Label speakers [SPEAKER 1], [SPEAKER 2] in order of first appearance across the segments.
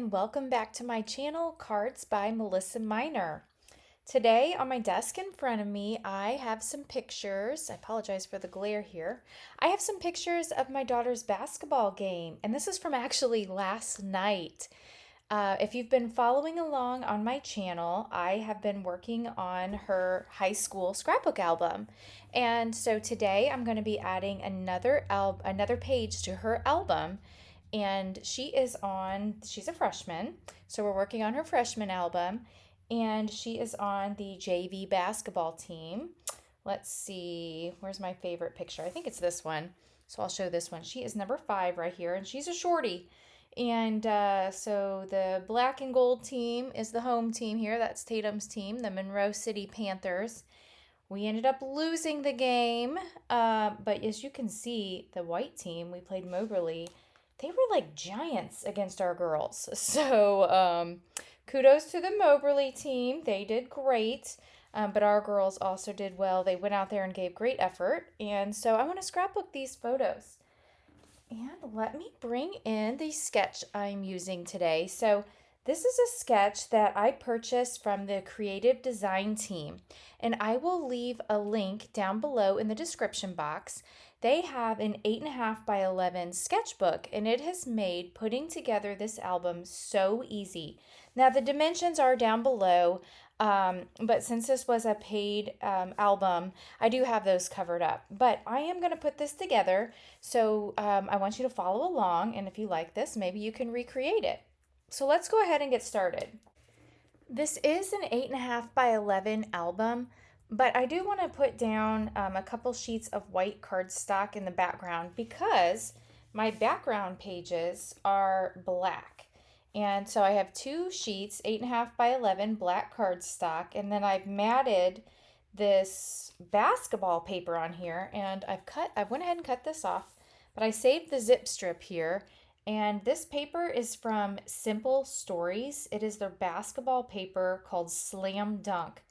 [SPEAKER 1] and welcome back to my channel, Cards by Melissa Minor. Today on my desk in front of me, I have some pictures. I apologize for the glare here. I have some pictures of my daughter's basketball game, and this is from actually last night. If you've been following along on my channel, I have been working on her high school scrapbook album. And so today I'm going to be adding another page to her album. And she's a freshman, so we're working on her freshman album, and she is on the JV basketball team. Let's see, where's my favorite picture? I think it's this one, so I'll show this one. She is number 5 right here, and she's a shorty. And so the black and gold team is the home team here. That's Tatum's team, the Monroe City Panthers. We ended up losing the game, but as you can see, the white team, we played Moberly, they were like giants against our girls. So kudos to the Moberly team. They did great, but our girls also did well. They went out there and gave great effort. And so I want to scrapbook these photos. And let me bring in the sketch I'm using today. So this is a sketch that I purchased from the creative design team, and I will leave a link down below in the description box. They have an 8.5 by 11 sketchbook, and it has made putting together this album so easy. Now the dimensions are down below, but since this was a paid album, I do have those covered up. But I am going to put this together, so I want you to follow along, and if you like this, maybe you can recreate it. So let's go ahead and get started. This is an 8.5 by 11 album, but I do want to put down a couple sheets of white cardstock in the background because my background pages are black. And so I have 2 sheets, 8.5 by 11 black cardstock, and then I've matted this basketball paper on here, and I went ahead and cut this off, but I saved the zip strip here. And this paper is from Simple Stories. It is their basketball paper called Slam Dunk.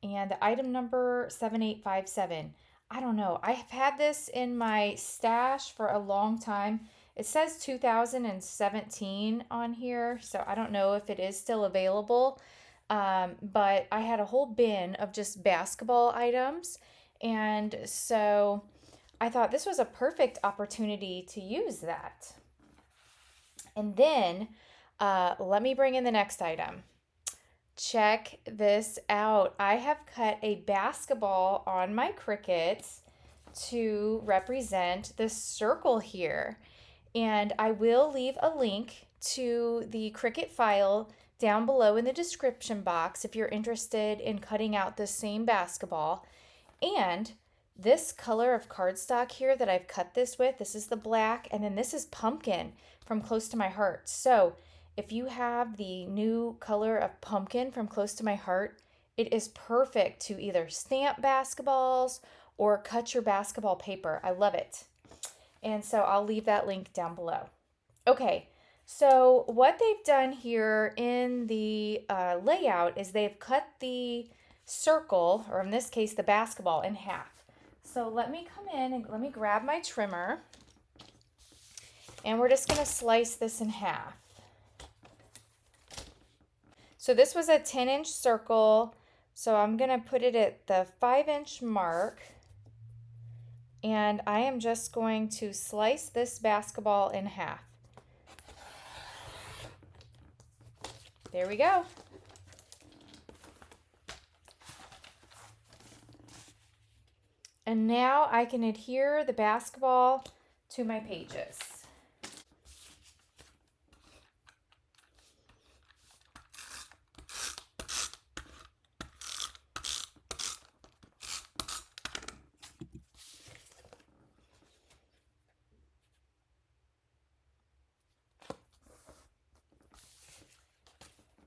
[SPEAKER 1] And the item number 7857. I don't know. I have had this in my stash for a long time. It says 2017 on here, so I don't know if it is still available. But I had a whole bin of just basketball items. And so I thought this was a perfect opportunity to use that. And then let me bring in the next item. Check this out. I have cut a basketball on my Cricut to represent this circle here. And I will leave a link to the Cricut file down below in the description box if you're interested in cutting out the same basketball. And this color of cardstock here that I've cut this with, this is the black, and then this is pumpkin from Close to My Heart. So if you have the new color of pumpkin from Close to My Heart, it is perfect to either stamp basketballs or cut your basketball paper. I love it. And so I'll leave that link down below. Okay, so what they've done here in the layout is they've cut the circle, or in this case the basketball, in half. So let me come in and let me grab my trimmer, and we're just going to slice this in half. So this was a 10-inch circle, so I'm going to put it at the 5-inch mark, and I am just going to slice this basketball in half. There we go. And now I can adhere the basketball to my pages.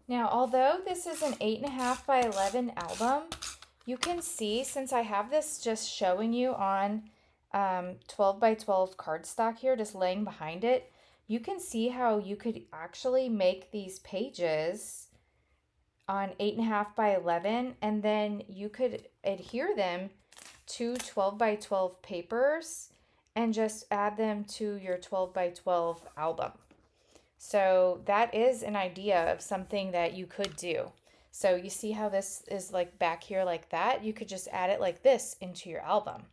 [SPEAKER 1] Now, although this is an 8.5 by 11 album, you can see, since I have this just showing you on 12 by 12 cardstock here, just laying behind it, you can see how you could actually make these pages on 8.5 by 11, and then you could adhere them to 12 by 12 papers and just add them to your 12 by 12 album. So that is an idea of something that you could do. So you see how this is like back here like that? You could just add it like this into your album.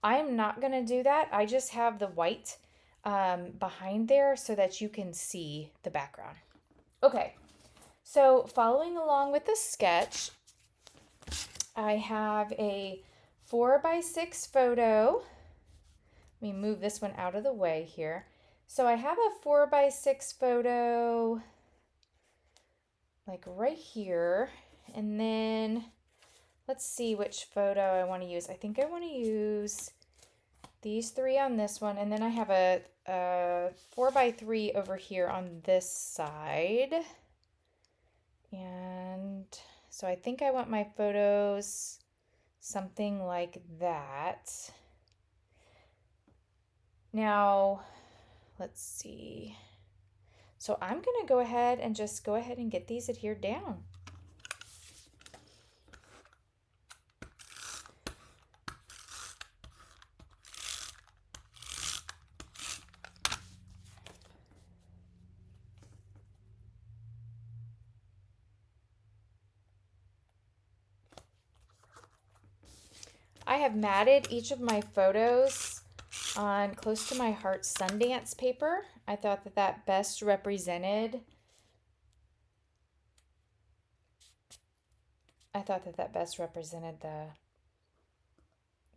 [SPEAKER 1] I'm not going to do that. I just have the white behind there so that you can see the background. Okay, so following along with the sketch, I have a 4x6 photo. Let me move this one out of the way here. So I have a 4x6 photo like right here. And then let's see which photo I want to use. I think I want to use these three on this one. And then I have a 4x3 over here on this side. And so I think I want my photos something like that. Now, let's see. So I'm going to go ahead and get these adhered down. I have matted each of my photos on close to my heart Sundance paper. I thought that best represented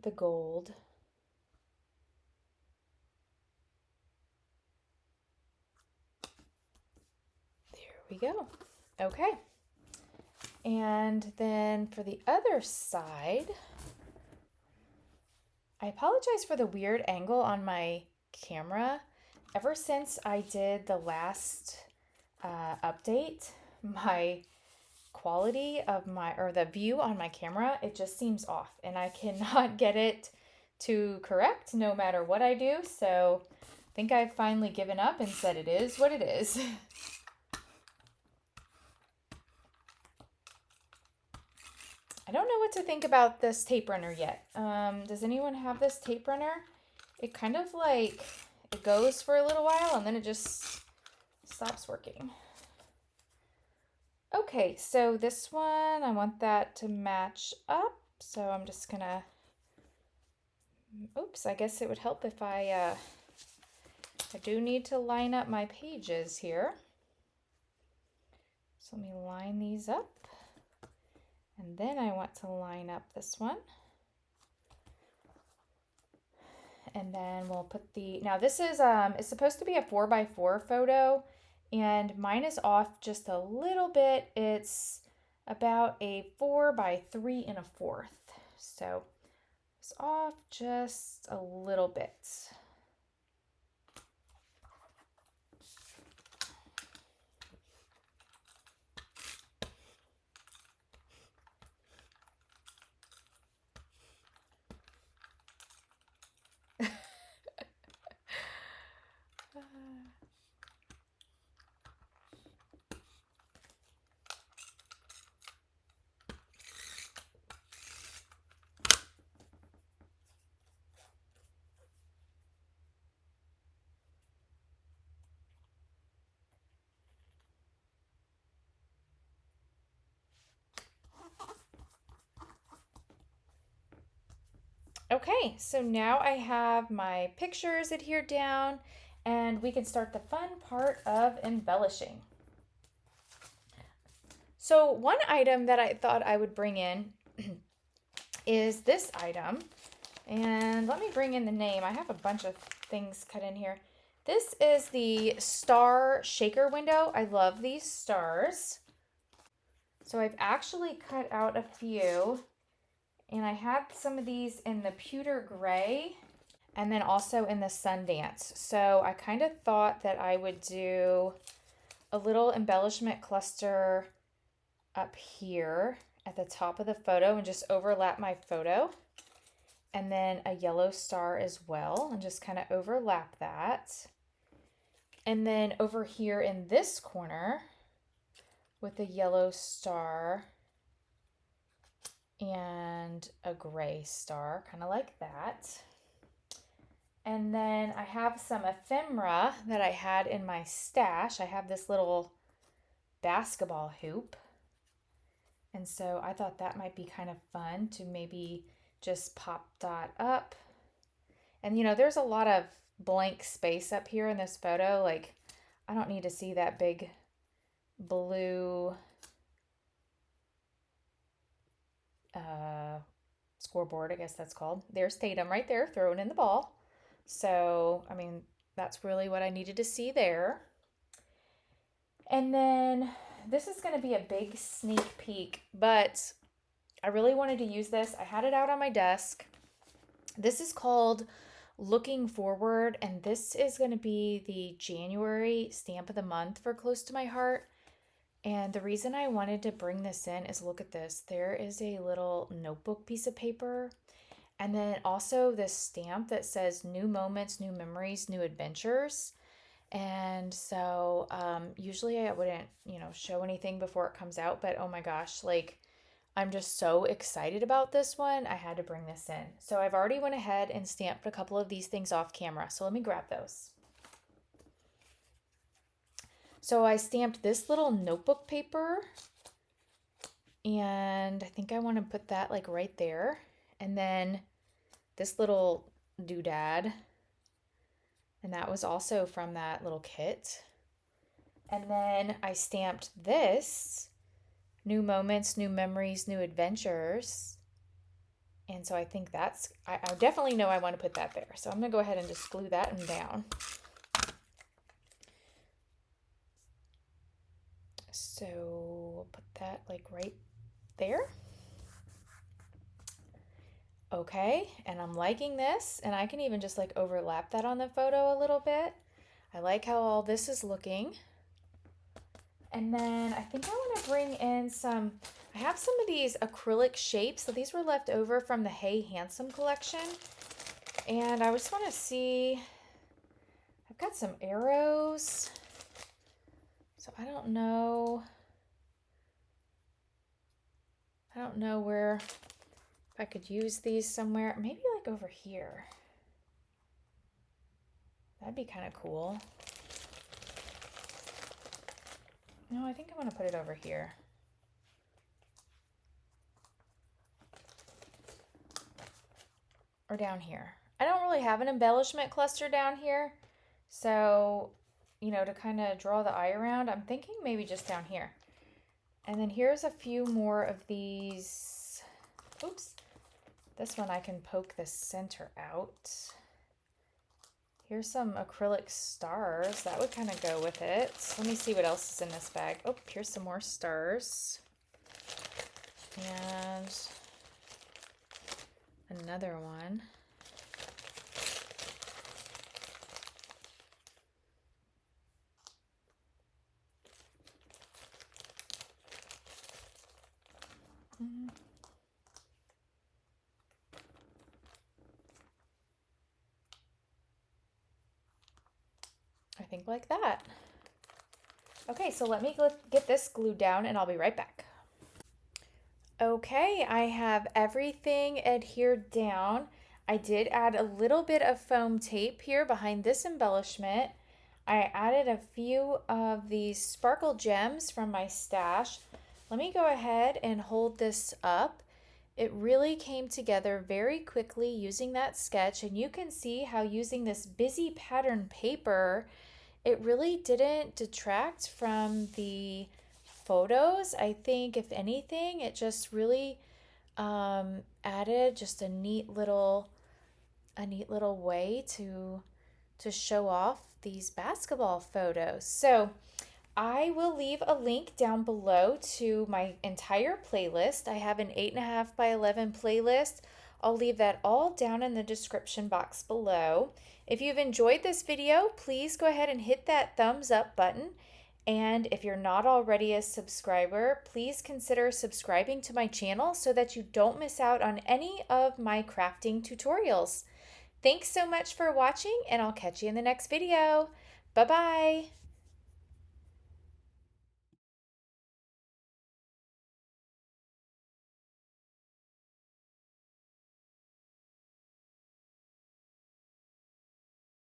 [SPEAKER 1] the gold. There we go. Okay. And then for the other side, I apologize for the weird angle on my camera. Ever since I did the last update, my quality of the view on my camera, it just seems off and I cannot get it to correct no matter what I do. So I think I've finally given up and said it is what it is. I don't know what to think about this tape runner yet. Does anyone have this tape runner? It kind of like, it goes for a little while and then it just stops working. Okay, so this one, I want that to match up. So I'm just gonna, oops, I guess it would help if I do need to line up my pages here. So let me line these up. And then I want to line up this one. And then we'll put now this is, it's supposed to be a 4x4 photo and mine is off just a little bit. It's about a 4x3 1/4. So it's off just a little bit. Okay, so now I have my pictures adhered down and we can start the fun part of embellishing. So one item that I thought I would bring in is this item. And let me bring in the name. I have a bunch of things cut in here. This is the star shaker window. I love these stars. So I've actually cut out a few. And I have some of these in the pewter gray and then also in the Sundance. So I kind of thought that I would do a little embellishment cluster up here at the top of the photo and just overlap my photo. And then a yellow star as well and just kind of overlap that. And then over here in this corner with a yellow star and a gray star, kind of like that. And then I have some ephemera that I had in my stash. I have this little basketball hoop. And so I thought that might be kind of fun to maybe just pop that up. And there's a lot of blank space up here in this photo. Like, I don't need to see that big blue scoreboard, I guess that's called. There's Tatum right there throwing in the ball. So, I mean, that's really what I needed to see there. And then this is going to be a big sneak peek, but I really wanted to use this. I had it out on my desk. This is called Looking Forward, and this is going to be the January stamp of the month for Close to My Heart. And the reason I wanted to bring this in is, look at this. There is a little notebook piece of paper, and then also this stamp that says new moments, new memories, new adventures. And so usually I wouldn't, show anything before it comes out, but oh my gosh, like, I'm just so excited about this one. I had to bring this in. So I've already went ahead and stamped a couple of these things off camera. So let me grab those. So I stamped this little notebook paper, and I think I want to put that like right there. And then this little doodad, and that was also from that little kit. And then I stamped this, new moments, new memories, new adventures. And so I think that's, I definitely know I want to put that there. So I'm going to go ahead and just glue that one down. So we'll put that like right there. Okay, and I'm liking this, and I can even just like overlap that on the photo a little bit. I like how all this is looking. And then I think I want to bring in some, I have some of these acrylic shapes. So these were left over from the Hey Handsome collection. And I just want to see, I've got some arrows. So I don't know where, if I could use these somewhere, maybe like over here. That'd be kind of cool. No, I think I want to put it over here. Or down here. I don't really have an embellishment cluster down here. So, to kind of draw the eye around, I'm thinking maybe just down here. And then here's a few more of these. Oops. This one I can poke the center out. Here's some acrylic stars. That would kind of go with it. Let me see what else is in this bag. Oh, here's some more stars. And another one. I think like that. Okay, so let me get this glued down and I'll be right back. Okay, I have everything adhered down. I did add a little bit of foam tape here behind this embellishment. I added a few of these sparkle gems from my stash. Let me go ahead and hold this up. It really came together very quickly using that sketch, and you can see how using this busy pattern paper, it really didn't detract from the photos. I think if anything, it just really added just a neat little way to show off these basketball photos. So I will leave a link down below to my entire playlist. I have an 8.5 by 11 playlist. I'll leave that all down in the description box below. If you've enjoyed this video, please go ahead and hit that thumbs up button. And if you're not already a subscriber, please consider subscribing to my channel so that you don't miss out on any of my crafting tutorials. Thanks so much for watching, and I'll catch you in the next video. Bye-bye.